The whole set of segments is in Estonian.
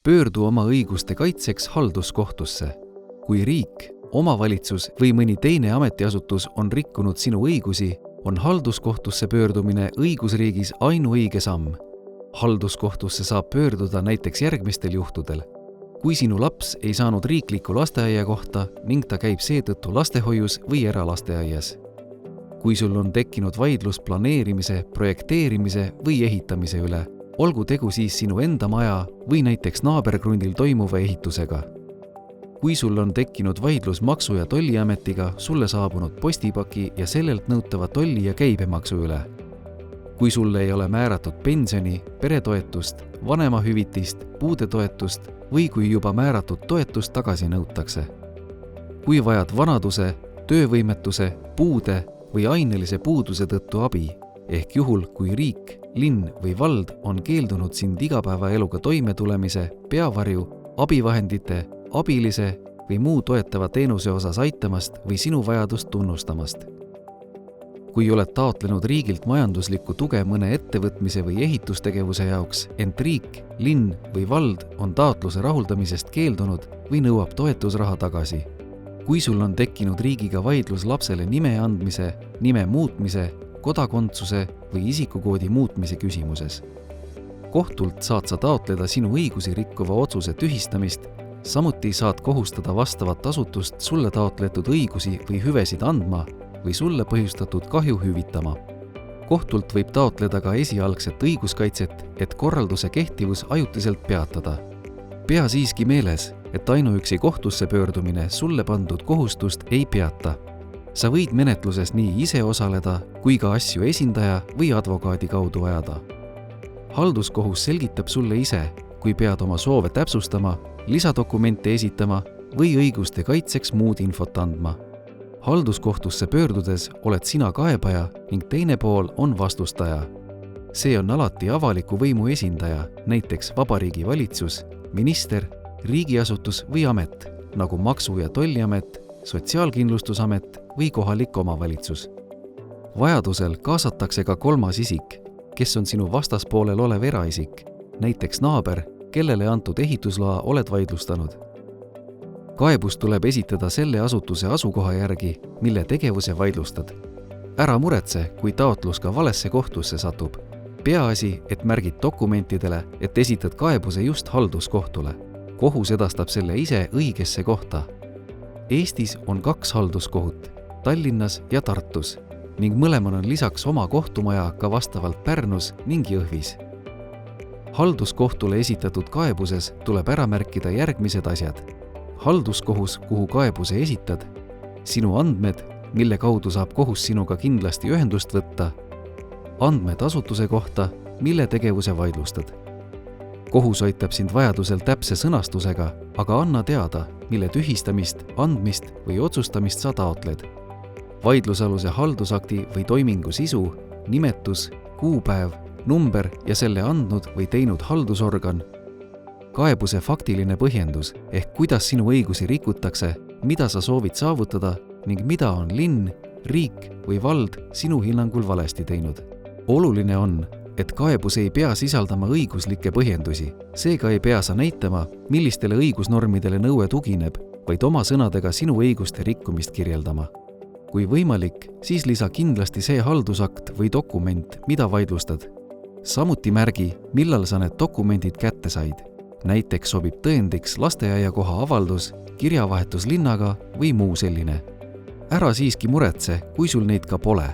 Pöördu oma õiguste kaitseks halduskohtusse. Kui riik, omavalitsus või mõni teine ametiasutus on rikkunud sinu õigusi, on halduskohtusse pöördumine õigusriigis ainuõige samm. Halduskohtusse saab pöörduda näiteks järgmistel juhtudel. Kui sinu laps ei saanud riikliku lasteaia kohta ning ta käib seetõttu lastehoius või eralasteaias. Kui sul on tekkinud vaidlus planeerimise, projekteerimise või ehitamise üle, olgu tegu siis sinu enda maja või näiteks naaberkrundil toimuva ehitusega. Kui sul on tekkinud vaidlus Maksu- ja Tolliametiga sulle saabunud postipaki ja sellelt nõutava tolli ja käibemaksu üle. Kui sulle ei ole määratud pensioni, peretoetust, vanemahüvitist, puudetoetust või kui juba määratud toetust tagasi nõutakse. Kui vajad vanaduse, töövõimetuse, puude või ainelise puuduse tõttu abi, ehk juhul, kui riik, linn või vald on keeldunud sind igapäevaeluga toimetulemise, peavarju, abivahendite, abilise või muu toetava teenuse osas aitamast või sinu vajadust tunnustamast. Kui oled taotlenud riigilt majanduslikku tuge mõne ettevõtmise või ehitustegevuse jaoks, ent riik, linn või vald on taotluse rahuldamisest keeldunud või nõuab toetusraha tagasi. Kui sul on tekkinud riigiga vaidlus lapsele nime andmise, nime muutmise, kodakondsuse või isikukoodi muutmise küsimuses. Kohtult saad sa taotleda sinu õigusi rikkuva otsuse tühistamist, samuti saad kohustada vastavat asutust sulle taotletud õigusi või hüvesid andma või sulle põhjustatud kahju hüvitama. Kohtult võib taotleda ka esialgset õiguskaitset, et korralduse kehtivus ajutiselt peatada. Pea siiski meeles, et ainuüksi kohtusse pöördumine sulle pandud kohustust ei peata. Sa võid menetluses nii ise osaleda, kui ka asju esindaja või advokaadi kaudu ajada. Halduskohus selgitab sulle ise, kui pead oma soove täpsustama, lisadokumente esitama või õiguste kaitseks muud infot andma. Halduskohtusse pöördudes oled sina kaebaja ning teine pool on vastustaja. See on alati avaliku võimu esindaja, näiteks Vabariigi Valitsus, minister, riigiasutus või amet, nagu Maksu- ja Tolliamet, Sotsiaalkindlustusamet või kohalik omavalitsus. Vajadusel kaasatakse ka kolmas isik, kes on sinu vastaspoolel olev eraisik, näiteks naaber, kellele antud ehitusloa oled vaidlustanud. Kaebus tuleb esitada selle asutuse asukoha järgi, mille tegevuse vaidlustad. Ära muretse, kui taotlus ka valesse kohtusse satub. Peaasi, et märgid dokumentidele, et esitad kaebuse just halduskohtule. Kohus edastab selle ise õigesse kohta. Eestis on 2 halduskohut, Tallinnas ja Tartus, ning mõlemal on lisaks oma kohtumaja ka vastavalt Pärnus ning Jõhvis. Halduskohtule esitatud kaebuses tuleb ära märkida järgmised asjad. Halduskohus, kuhu kaebuse esitad, sinu andmed, mille kaudu saab kohus sinuga kindlasti ühendust võtta, andmed asutuse kohta, mille tegevuse vaidlustad. Kohus aitab sind vajadusel täpse sõnastusega, aga anna teada, mille tühistamist, andmist või otsustamist sa taotled. Vaidlusaluse haldusakti või toimingu sisu, nimetus, kuupäev, number ja selle andnud või teinud haldusorgan, kaebuse faktiline põhjendus ehk kuidas sinu õigusi rikutakse, mida sa soovid saavutada ning mida on linn, riik või vald sinu hinnangul valesti teinud. Oluline on, et kaebus ei pea sisaldama õiguslikke põhjendusi, seega ei pea sa näitama, millistele õigusnormidele nõue tugineb, vaid oma sõnadega sinu õiguste rikkumist kirjeldama. Kui võimalik, siis lisa kindlasti see haldusakt või dokument, mida vaidlustad. Samuti märgi, millal sa need dokumendid kätte said. Näiteks sobib tõendiks lasteaiakoha avaldus, kirjavahetus linnaga või muu selline. Ära siiski muretse, kui sul neid ka pole.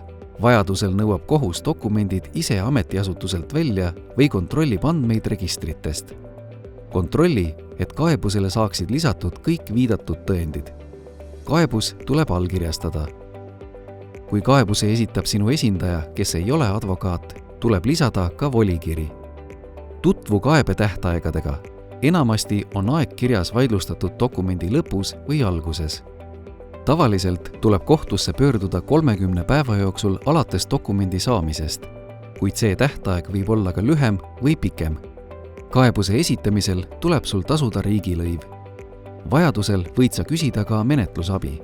Vajadusel nõuab kohus dokumendid ise ametiasutuselt välja või kontrollib andmeid registritest. Kontrolli, et kaebusele saaksid lisatud kõik viidatud tõendid. Kaebus tuleb allkirjastada. Kui kaebuse esitab sinu esindaja, kes ei ole advokaat, tuleb lisada ka volikiri. Tutvu kaebetähtaegadega. Enamasti on aeg kirjas vaidlustatud dokumendi lõpus või alguses. Tavaliselt tuleb kohtusse pöörduda 30 päeva jooksul alates dokumendi saamisest, kuid see tähtaeg võib olla ka lühem või pikem. Kaebuse esitamisel tuleb sul tasuda riigilõiv. Vajadusel võid sa küsida ka menetlusabi.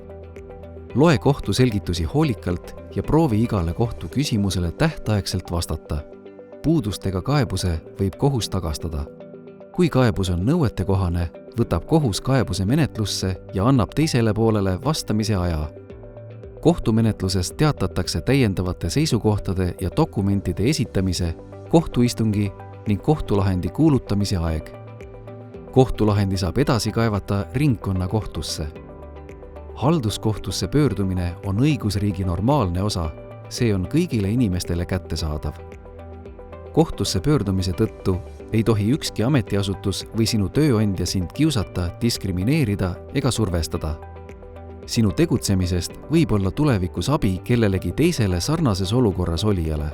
Loe kohtu selgitusi hoolikalt ja proovi igale kohtu küsimusele tähtaegselt vastata. Puudustega kaebuse võib kohus tagastada. Kui kaebus on nõuetekohane, võtab kohus kaebuse menetlusse ja annab teisele poolele vastamise aja. Kohtumenetluses teatatakse täiendavate seisukohtade ja dokumentide esitamise, kohtuistungi ning kohtulahendi kuulutamise aeg. Kohtulahendi saab edasi kaevata ringkonnakohtusse. Halduskohtusse pöördumine on õigusriigi normaalne osa, see on kõigile inimestele kättesaadav. Kohtusse pöördumise tõttu ei tohi ükski ametiasutus või sinu tööandja sind kiusata, diskrimineerida ega survestada. Sinu tegutsemisest võib olla tulevikus abi kellelegi teisele sarnases olukorras olijale.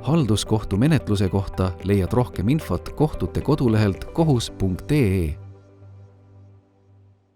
Halduskohtu menetluse kohta leiad rohkem infot kohtute kodulehelt kohus.ee.